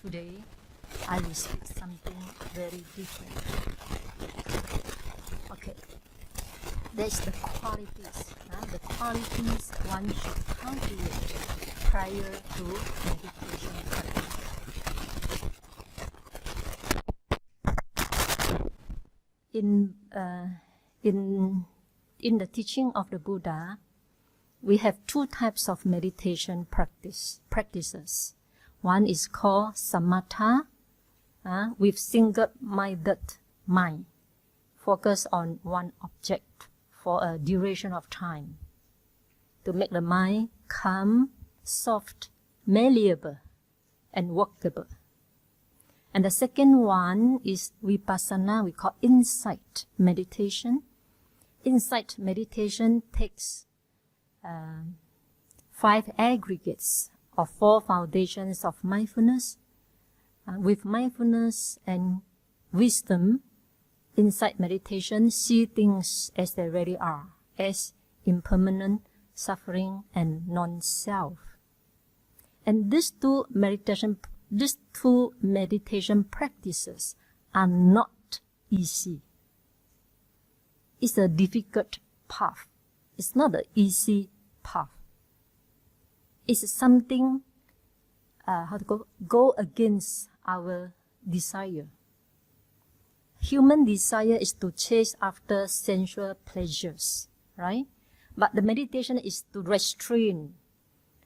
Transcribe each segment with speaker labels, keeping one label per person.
Speaker 1: Today, I will speak something very different. Okay, there's the qualities one should cultivate prior to meditation practice. In the teaching of the Buddha, we have two types of meditation practices. One is called samatha, with single-minded mind, focus on one object for a duration of time, to make the mind calm, soft, malleable, and workable. And the second one is vipassana, we call insight meditation. Insight meditation takes 5 aggregates of 4 foundations of mindfulness. With mindfulness and wisdom, insight meditation see things as they really are, as impermanent, suffering, and non-self. And these two meditation practices are not easy. It's a difficult path. It's not an easy path. It's something go against our desire. Human desire is to chase after sensual pleasures, right? But the meditation is to restrain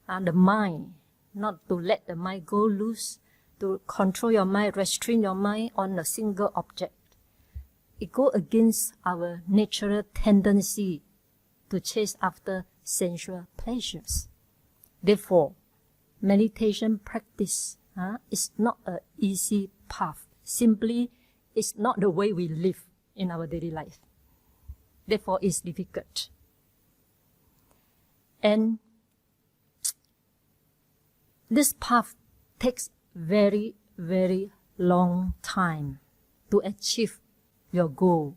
Speaker 1: the mind, not to let the mind go loose, to control your mind, restrain your mind on a single object. It goes against our natural tendency to chase after sensual pleasures. Therefore, meditation practice is not an easy path. Simply, it's not the way we live in our daily life. Therefore, it's difficult. And this path takes very, very long time to achieve your goal,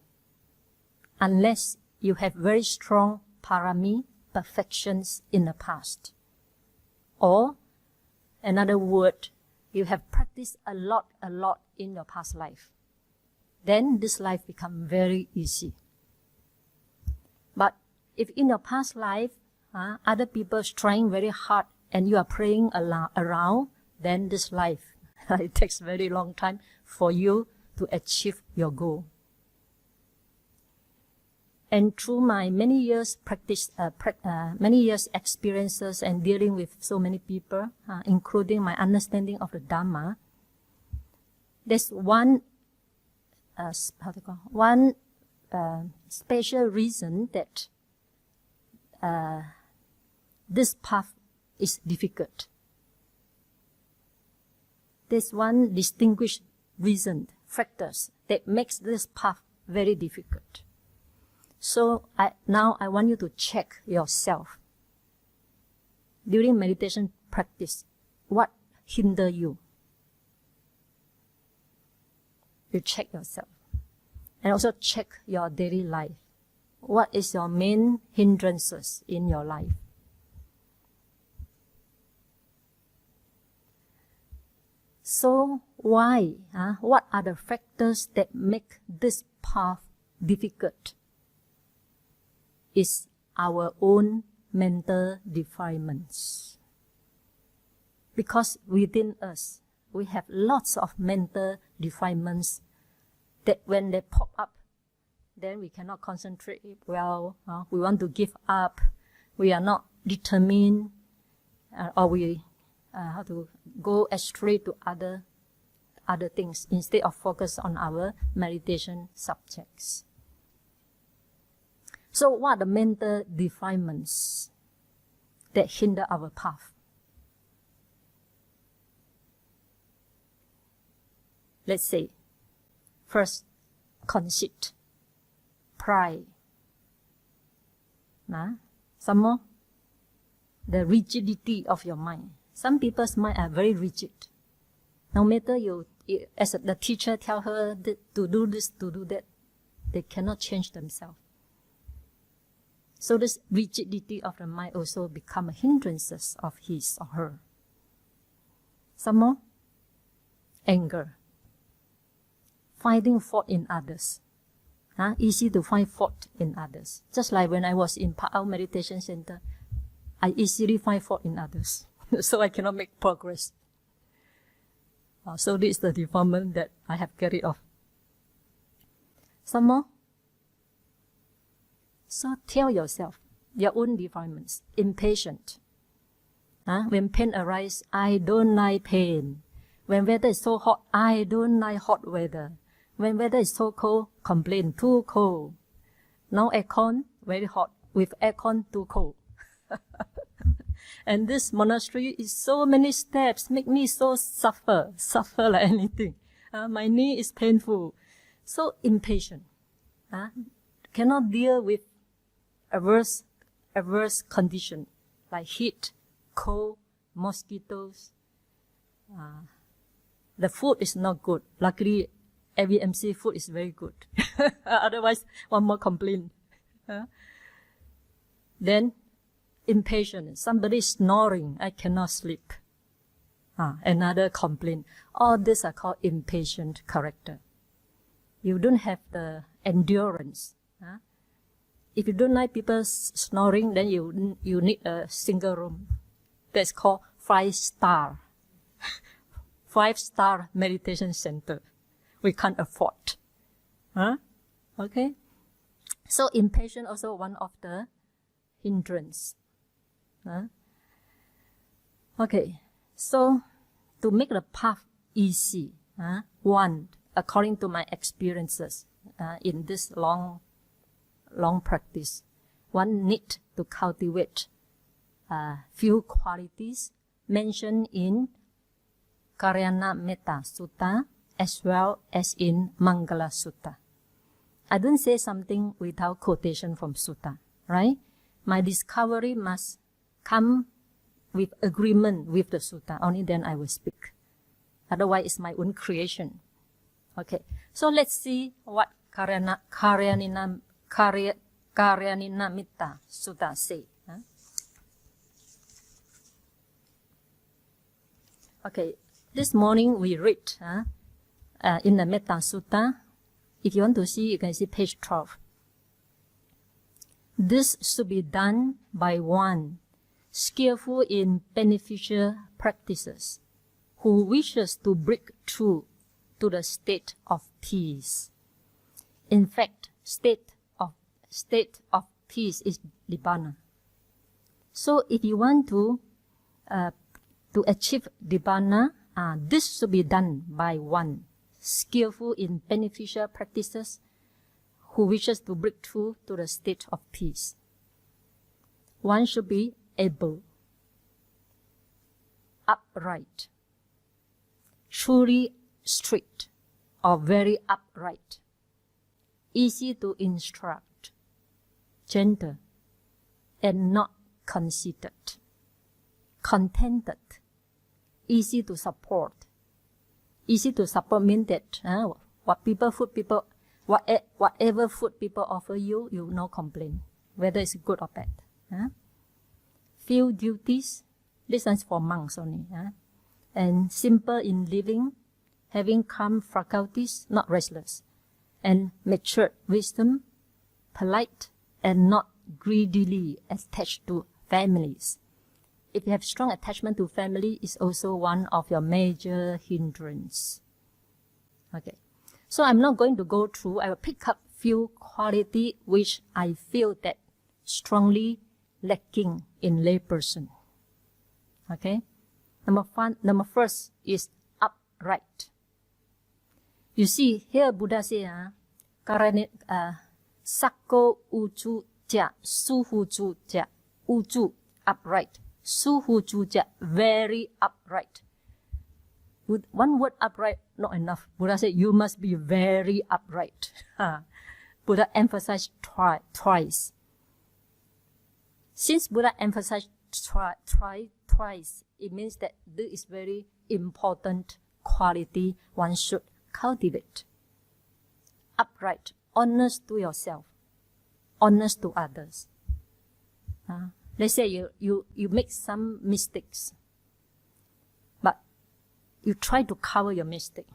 Speaker 1: unless you have very strong parami, perfections in the past. Or, another word, you have practiced a lot in your past life. Then this life becomes very easy. But if in your past life, other people are trying very hard and you are praying around, then this life, it takes very long time for you to achieve your goal. And through my many years experiences and dealing with so many people, including my understanding of the Dhamma, there's one special reason that this path is difficult. There's one distinguished reason, factors, that makes this path very difficult. So now I want you to check yourself. During meditation practice, what hinders you? You check yourself. And also check your daily life. What is your main hindrances in your life? So why? What are the factors that make this path difficult? Is our own mental defilements. Because within us, we have lots of mental defilements that when they pop up, then we cannot concentrate well. We want to give up. We are not determined, or we have to go astray to other things instead of focus on our meditation subjects. So what are the mental defilements that hinder our path? Let's say, first, conceit, pride. Some more, the rigidity of your mind. Some people's mind are very rigid. No matter as the teacher tell her to do this, to do that, they cannot change themselves. So this rigidity of the mind also become a hindrance of his or her. Some more, anger, finding fault in others. Easy to find fault in others. Just like when I was in Pa'au Meditation Center, I easily find fault in others. So I cannot make progress. So this is the defilement that I have carried off. Some more. So tell yourself your own defilements. Impatient. When pain arises, I don't like pain. When weather is so hot, I don't like hot weather. When weather is so cold, complain, too cold. Now aircon, very hot. With aircon, too cold. And this monastery is so many steps, make me so suffer like anything. My knee is painful. So impatient. Cannot deal with adverse condition like heat, cold, mosquitoes. The food is not good. Luckily, AVMC food is very good. Otherwise, one more complaint. Then, impatient. Somebody is snoring. I cannot sleep. Another complaint. All these are called impatient character. You don't have the endurance. If you don't like people snoring, then you need a single room. That's called 5-star. 5-star meditation center. We can't afford. Okay? So impatient also one of the hindrance. Okay. So to make the path easy, one, according to my experiences in this long practice, one need to cultivate few qualities mentioned in Karyana Metta Sutta as well as in Mangala Sutta. I don't say something without quotation from Sutta, right? My discovery must come with agreement with the Sutta. Only then I will speak. Otherwise, it's my own creation. Okay, so let's see what Karyanina Mitta Sutta say. Okay, this morning we read in the Metta Sutta. If you want to see, you can see page 12. This should be done by one skillful in beneficial practices who wishes to break through to the state of peace. In fact, state of peace is Nibbana. So if you want to achieve Nibbana, this should be done by one skillful in beneficial practices who wishes to break through to the state of peace. One should be able, upright, truly straight or very upright, easy to instruct, gentle, and not conceited, contented, easy to support. Easy to support means that whatever food people offer you, you no complain, whether it's good or bad. Few duties, this one's for monks only. And simple in living, having calm faculties, not restless, and matured wisdom, polite, and not greedily attached to families. If you have strong attachment to family, is also one of your major hindrance. Okay, so I'm not going to go through. I will pick up few qualities which I feel that strongly lacking in layperson. Okay, number first is upright. You see here, Buddha say, Sakko uju ja, suhuju ja, uju upright. Suhujuja, very upright. With one word upright, not enough. Buddha said, you must be very upright. Buddha emphasized twice. Since Buddha emphasized twice, it means that this is very important quality one should cultivate. Upright, honest to yourself, honest to others. Let's say you make some mistakes, but you try to cover your mistake.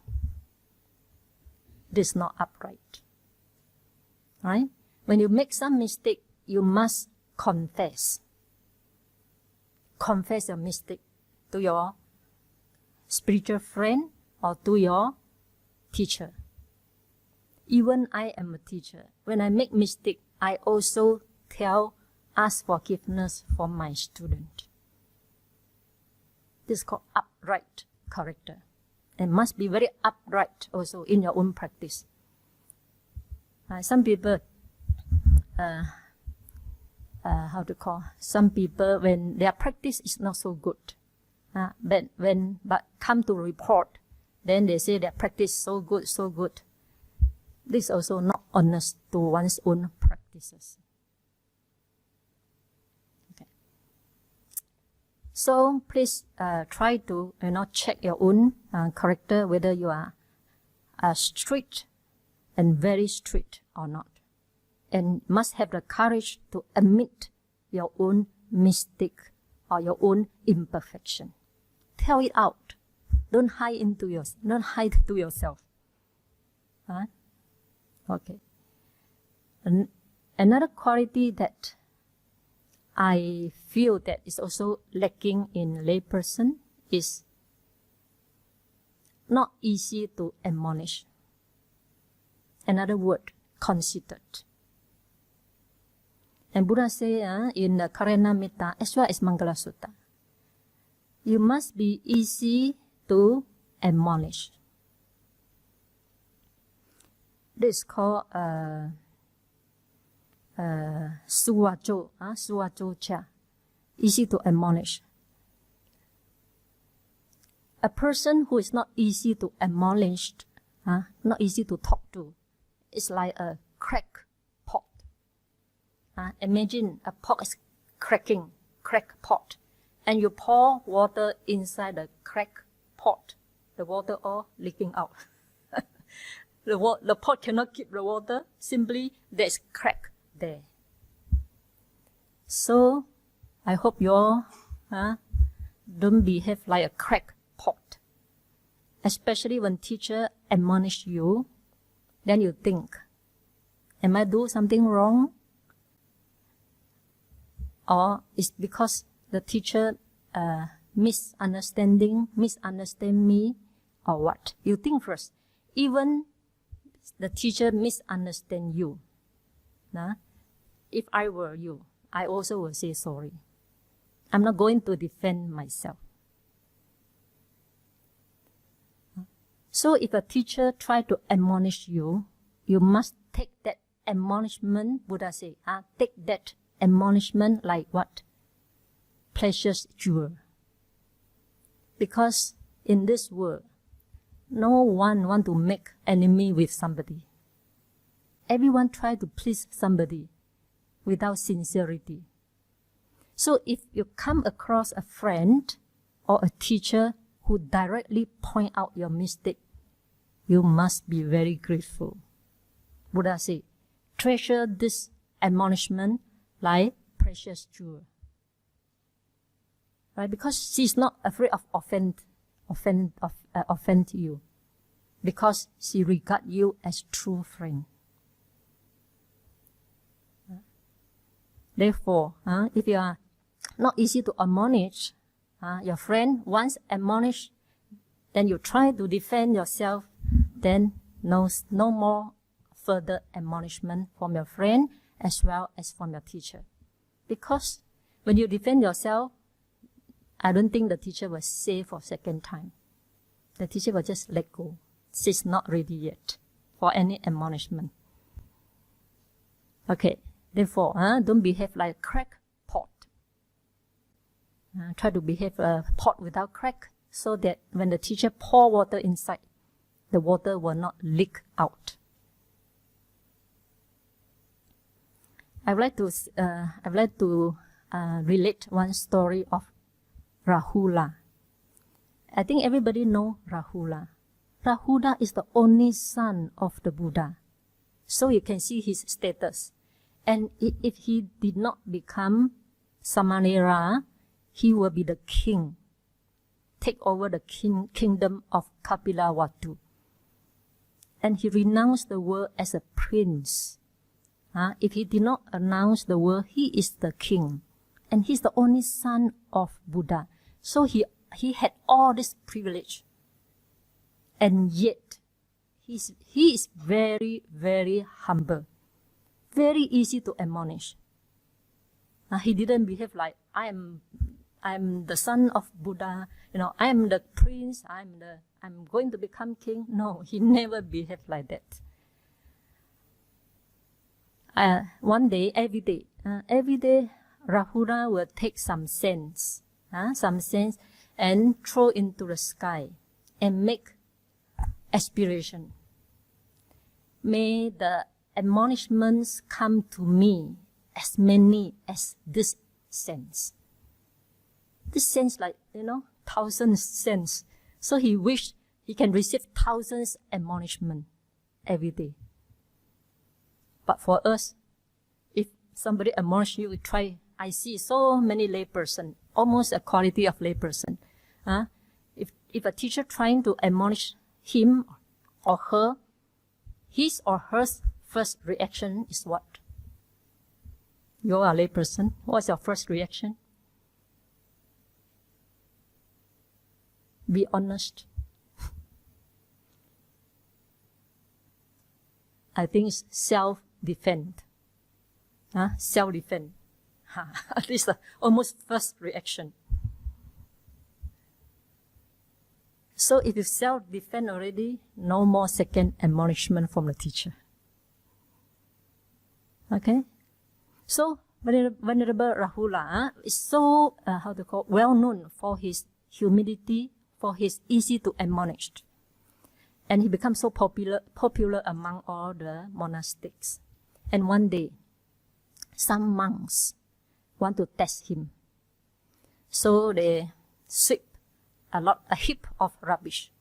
Speaker 1: This is not upright. Right? When you make some mistake, you must confess. Confess your mistake to your spiritual friend or to your teacher. Even I am a teacher. When I make mistake, I also ask forgiveness from my student. This is called upright character. And must be very upright also in your own practice. Some people, some people when their practice is not so good, but come to report, then they say their practice so good. This is also not honest to one's own practices. Okay. So please try to check your own character, whether you are strict and very strict or not, and must have the courage to admit your own mistake or your own imperfection. Tell it out. Don't hide to yourself. Huh? Okay. Another quality that I feel that is also lacking in layperson is not easy to admonish. Another word, conceited. And Buddha say in the Karanamitta as well as Mangala Sutta, you must be easy to admonish. This is called suwajo cha, easy to admonish. A person who is not easy to admonish, not easy to talk to, is like a crack pot. Imagine a pot is crack pot, and you pour water inside the crack pot. The water all leaking out. The pot cannot keep the water. Simply there's crack there. So I hope you all don't behave like a crack pot. Especially when teacher admonish you, then you think, am I do something wrong? Or it's because the teacher misunderstand me, or what? You think first. Even the teacher misunderstand you. If I were you, I also will say sorry. I'm not going to defend myself. So if a teacher try to admonish you, you must take that admonishment, Buddha say, take that admonishment like what? Precious jewel. Because in this world, no one want to make enemy with somebody. Everyone try to please somebody without sincerity. So if you come across a friend or a teacher who directly point out your mistake, you must be very grateful. Buddha say, treasure this admonishment like precious jewel. Right? Because she's not afraid of offend you, because she regard you as true friend. Therefore, if you are not easy to admonish, your friend once admonished, then you try to defend yourself, then no more further admonishment from your friend as well as from your teacher. Because when you defend yourself, I don't think the teacher will say for second time. The teacher will just let go. She's not ready yet for any admonishment. Okay, therefore, don't behave like a crack pot. Try to behave a pot without crack, so that when the teacher pour water inside, the water will not leak out. I'd like to relate one story of Rahula. I think everybody know Rahula. Rahula is the only son of the Buddha. So you can see his status. And if he did not become Samanera, he will be the king. take over the kingdom of Kapilavatthu. And he renounced the world as a prince. If he did not announce the world, he is the king. And he's the only son of Buddha. So he had all this privilege. And yet, he is very, very humble. Very easy to admonish. He didn't behave like, I'm the son of Buddha, I am the prince, I'm going to become king. No, he never behaved like that. One day, every day, Rahula will take some sense and throw into the sky and make aspiration. May the admonishments come to me as many as this sense. This sense like, thousands sense. So he wished he can receive thousands admonishment every day. But for us, if somebody admonish you, we try. I see so many layperson, almost a quality of layperson. If a teacher trying to admonish him or her, his or her first reaction is what? You are a layperson. What's your first reaction? Be honest. I think it's self-defense. Self-defense. At least the almost first reaction. So if you self-defend already, no more second admonishment from the teacher. Okay? So, Venerable Rahula is so, well known for his humility, for his easy to admonish. And he becomes so popular among all the monastics. And one day, some monks want to test him. So they sweep a heap of rubbish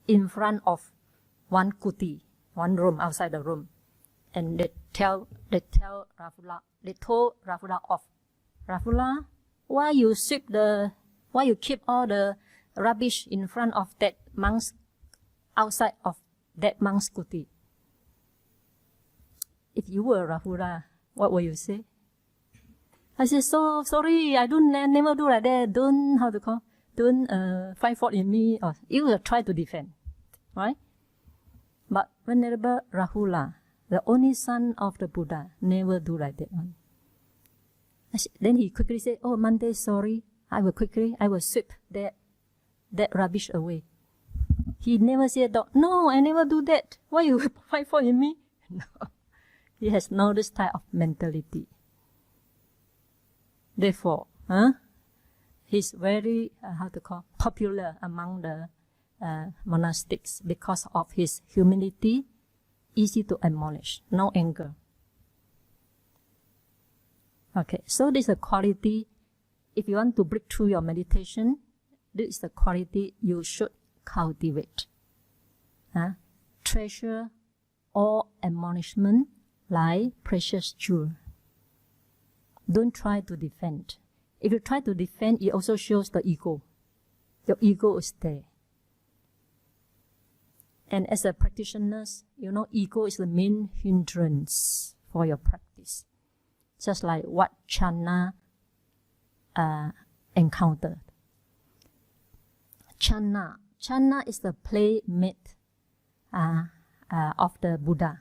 Speaker 1: in front of one kuti, one room outside the room. And they told Rahula off. Rahula, why you keep all the rubbish in front of that monk's, outside of that monk's kuti? If you were Rahula, what will you say? I said, so sorry, I never do like that. Don't find fault in me. Or you will try to defend, right? But Venerable Rahula, the only son of the Buddha, never do like that one. Then he quickly said, oh, Monday, sorry. I will sweep that rubbish away. He never said, no, I never do that. Why you find fault in me? No. He has no this type of mentality. Therefore, he's very, popular among the monastics because of his humility, easy to admonish, no anger. Okay, so this is a quality. If you want to break through your meditation, this is the quality you should cultivate. Treasure all admonishment like precious jewel. Don't try to defend. If you try to defend, it also shows the ego. Your ego is there. And as a practitioner, ego is the main hindrance for your practice. Just like what Channa encountered. Channa is the playmate of the Buddha.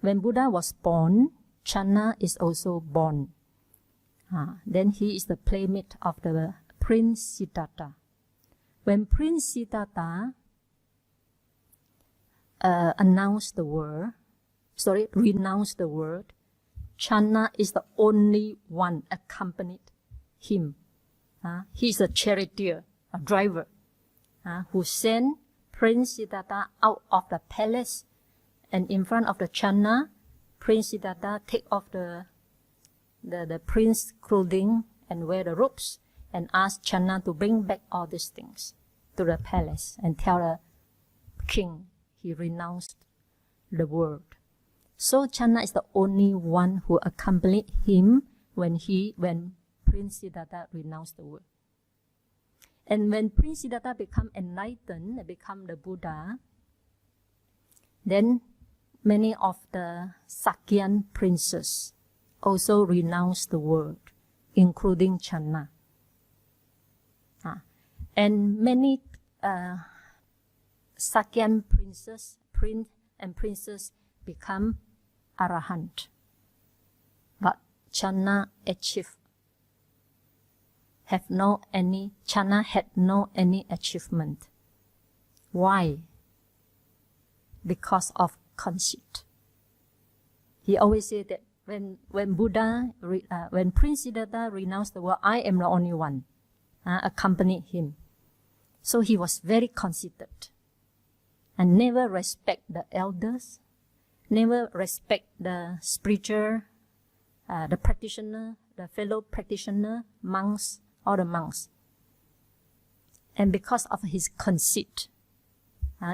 Speaker 1: When Buddha was born, Channa is also born. Then he is the playmate of the Prince Siddhartha. When Prince Siddhartha renounced the word, Channa is the only one accompanied him. He is a charioteer, a driver, who sent Prince Siddhartha out of the palace, and in front of the Channa, Prince Siddhartha take off the prince's clothing and wear the robes, and ask Channa to bring back all these things to the palace and tell the king he renounced the world. So Channa is the only one who accompanied him when Prince Siddhartha renounced the world. And when Prince Siddhartha become enlightened, become the Buddha, then many of the Sakyan princes also renounced the world, including Channa. And many Sakyan princes become Arahant. But Channa Channa had no any achievement. Why? Because of conceit. He always said that when Prince Siddhartha renounced the world, I am the only one, accompanied him. So he was very conceited and never respect the elders, never respect the spiritual, the practitioner, the fellow practitioner, monks, all the monks. And because of his conceit,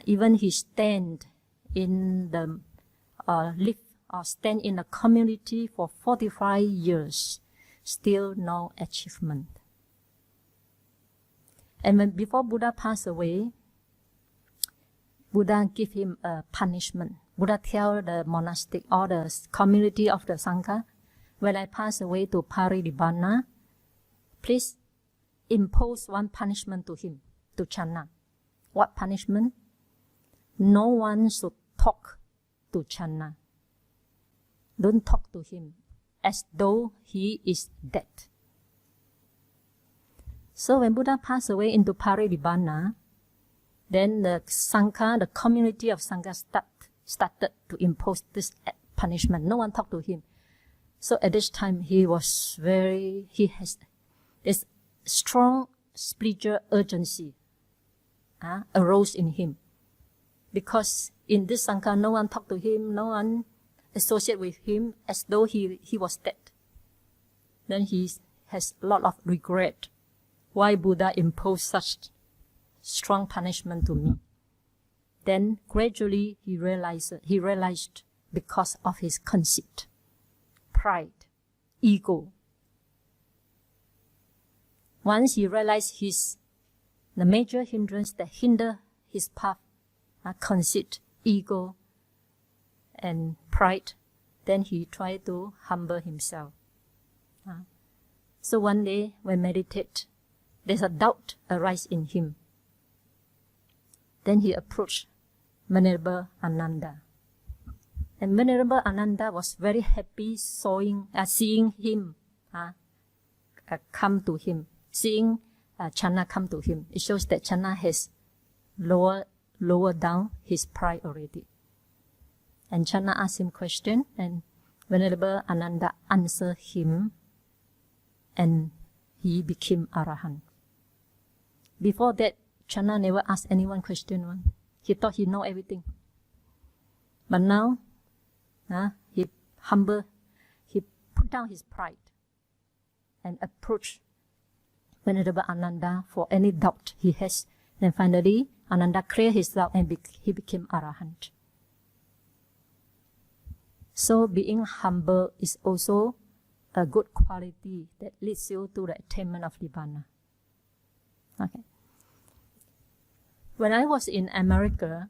Speaker 1: even he stand in the stand in the community for 45 years, still no achievement. And before Buddha passed away, Buddha gave him a punishment. Buddha tell the monastic or the community of the Sangha, when I pass away to Parinibbana, please impose one punishment to him, to Channa. What punishment? No one should talk to Channa. Don't talk to him as though he is dead. So when Buddha passed away into Parinibbana, then the Sangha, the community of Sangha started to impose this punishment. No one talked to him. So at this time he has this strong spiritual urgency arose in him. Because in this Sangha, no one talked to him, no one associated with him as though he was dead. Then he has a lot of regret. Why Buddha imposed such strong punishment to me? Then gradually he realized because of his conceit, pride, ego. Once he realized the major hindrance that hinder his path, conceit, ego, and pride, then he tried to humble himself. So one day when meditate, there's a doubt arise in him. Then he approached Venerable Ananda. And Venerable Ananda was very happy seeing him come to him, seeing Channa come to him. It shows that Channa has lowered down his pride already. And Channa asked him question, and Venerable Ananda answered him, and he became Arahant. Before that, Channa never asked anyone question. He thought he know everything. But now, he put down his pride and approached Venerable Ananda for any doubt he has. Then finally, Ananda cleared his doubt and he became Arahant. So being humble is also a good quality that leads you to the attainment of Nibbana. Okay. When I was in America,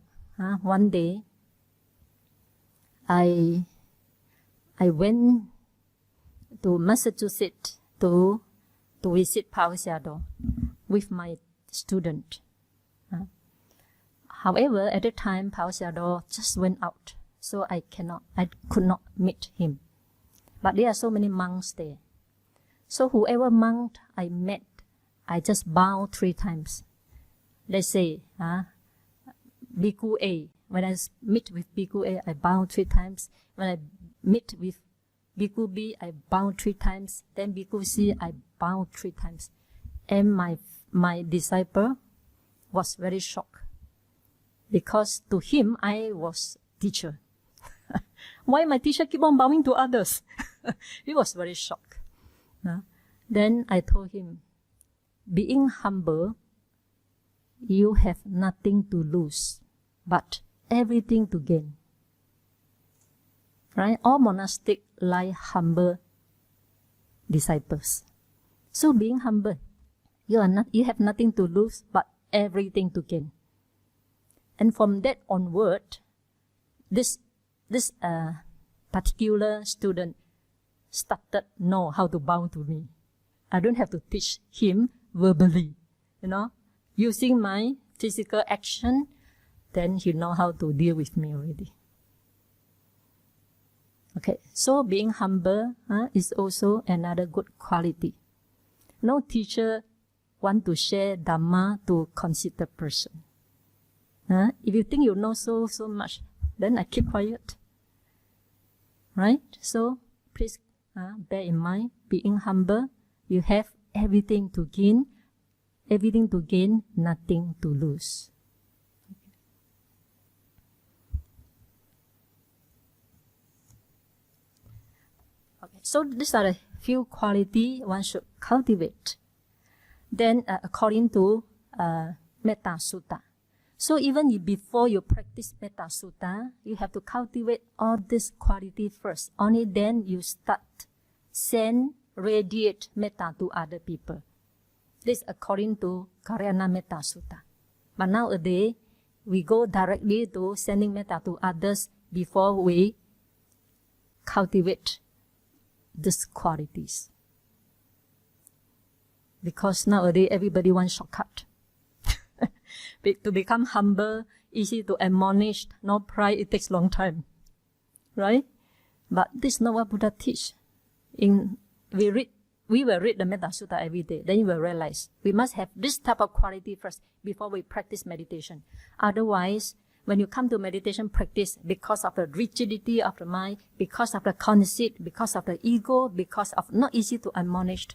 Speaker 1: one day, I went to Massachusetts to visit Paticca-Samuppada with my student. However, at the time, Paticca-Samuppada just went out, so I could not meet him. But there are so many monks there. So whoever monk I met, I just bow 3 times. Let's say, Bhikkhu A. When I meet with Bhikkhu A, I bow 3 times. When I meet with Bhikkhu B, I bow 3 times. Then Bhikkhu C, I bow 3 times. And my disciple was very shocked. Because to him, I was teacher. Why my teacher keep on bowing to others? He was very shocked. Then I told him, being humble, you have nothing to lose, but everything to gain. Right? All monastic like humble disciples. So being humble You have nothing to lose, but everything to gain. And from that onward, this particular student started know how to bow to me. I don't have to teach him verbally, using my physical action, then he know how to deal with me already. Okay, so being humble is also another good quality. No teacher want to share Dhamma to considered person. If you think you know so much, then I keep quiet. Right? So please bear in mind, being humble, you have everything to gain, nothing to lose. Okay, so these are the few qualities one should cultivate. Then according to Metta Sutta. So even before you practice Metta Sutta, you have to cultivate all this quality first. Only then you start radiate metta to other people. This according to Karyana Metta Sutta. But nowadays, we go directly to sending metta to others before we cultivate these qualities. Because nowadays, everybody wants shortcut. To become humble, easy to admonish, no pride, it takes long time. Right? But this is not what Buddha teach. We will read the Metta Sutta every day. Then you will realize we must have this type of quality first before we practice meditation. Otherwise, when you come to meditation practice, because of the rigidity of the mind, because of the conceit, because of the ego, because of not easy to admonish,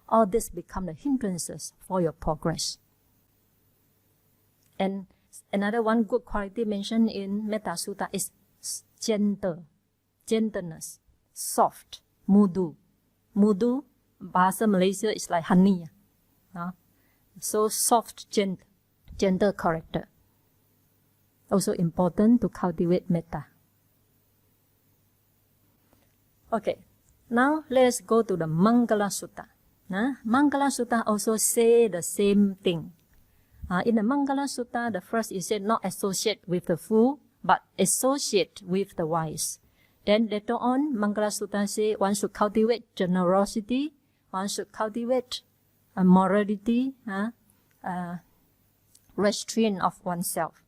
Speaker 1: all this become the hindrances for your progress. And another one good quality mentioned in Metta Sutta is gentleness, soft, mudu. Mudu, bahasa Malaysia is like honey. So soft, gentle character. Also important to cultivate metta. Okay, now let us go to the Mangala Sutta. Mangala Sutta also say the same thing. In the Mangala Sutta, the first is said not associate with the fool, but associate with the wise. Then later on, Mangala Sutta say one should cultivate generosity, one should cultivate morality, restraint of oneself.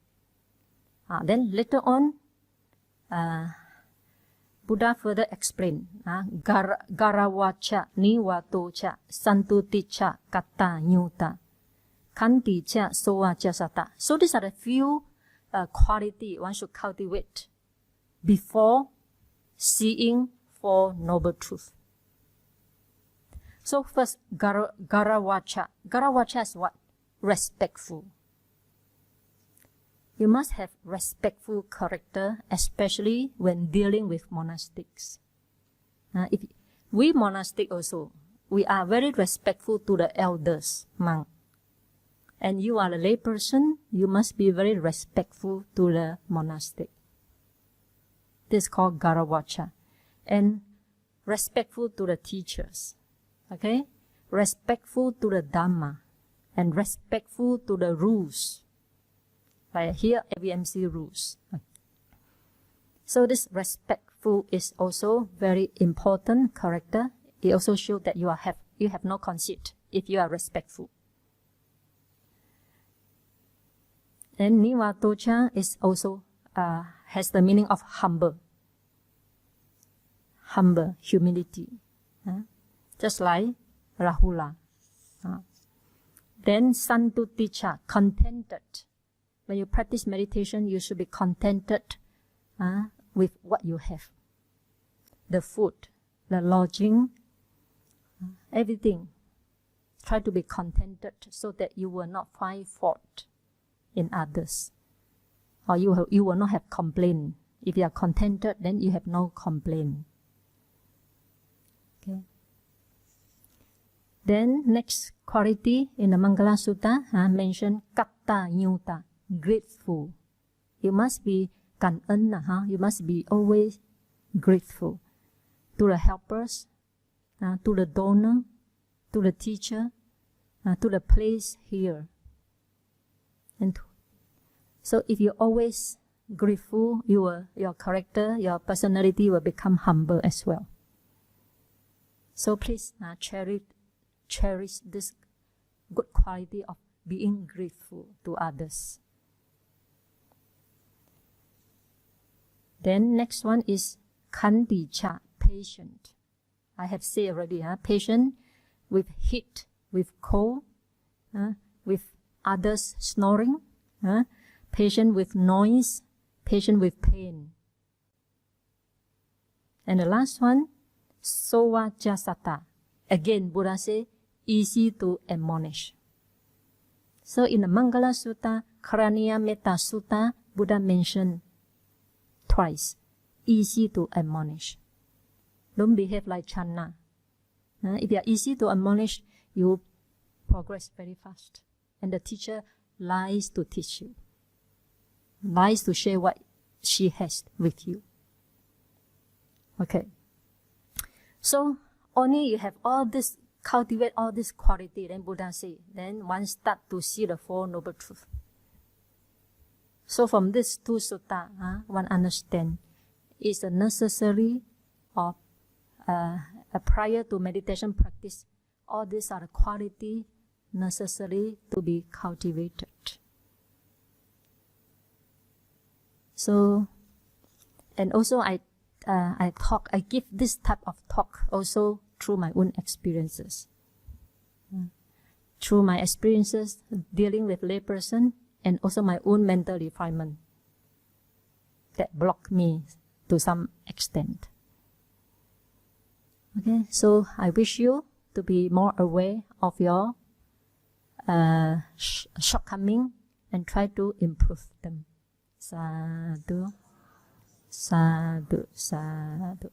Speaker 1: Then later on, Buddha further explained, Garavacha, Niwatocha, Santuticha, Kata, Nyuta. Kanticha, Sovacha, Sata. So these are the few quality one should cultivate before seeing for noble truth. So first, Garavacha. Garavacha is what? Respectful. You must have respectful character, especially when dealing with monastics. If we monastic also, we are very respectful to the elders, monk. And you are a lay person, you must be very respectful to the monastic. This is called Garavacha. And respectful to the teachers. Okay? Respectful to the Dhamma. And respectful to the rules. Like here, AVMC rules. So this respectful is also very important character. It also shows that you have no conceit if you are respectful. And Niwatocha is also has the meaning of humble. Humble, humility. Just like Rahula. Then Santuticha, contented. When you practice meditation, you should be contented with what you have. The food, the lodging, everything. Try to be contented so that you will not find fault in others. Or you will not have complaint. If you are contented, then you have no complaint. Okay. Then next quality in the Mangala Sutta mentioned Katta Nyuta, grateful. You must be Kan'en, you must be always grateful to the helpers, to the donor, to the teacher, to the place here. And so if you're always grateful, your character, your personality will become humble as well. So please cherish this good quality of being grateful to others. Then next one is Khanticha, patient. I have said already, patient with heat, with cold, with others snoring, patient with noise, patient with pain. And the last one, Sovajasata. Again, Buddha say, easy to admonish. So in the Mangala Sutta, Karaniya Metta Sutta, Buddha mentioned twice, easy to admonish. Don't behave like Channa. If you are easy to admonish, you progress very fast. And the teacher lies to teach you, lies to share what she has with you. Okay. So only you have all this, cultivate all this quality, then Buddha say, then one start to see the Four Noble Truths. So from this two sutta, one understand it's a necessary of prior to meditation practice. All these are the quality necessary to be cultivated. So, and also I give this type of talk also through my own experiences. Through my experiences dealing with layperson and also my own mental refinement that block me to some extent. Okay, so I wish you to be more aware of your shortcoming and try to improve them. Sadhu, sadhu, sadhu.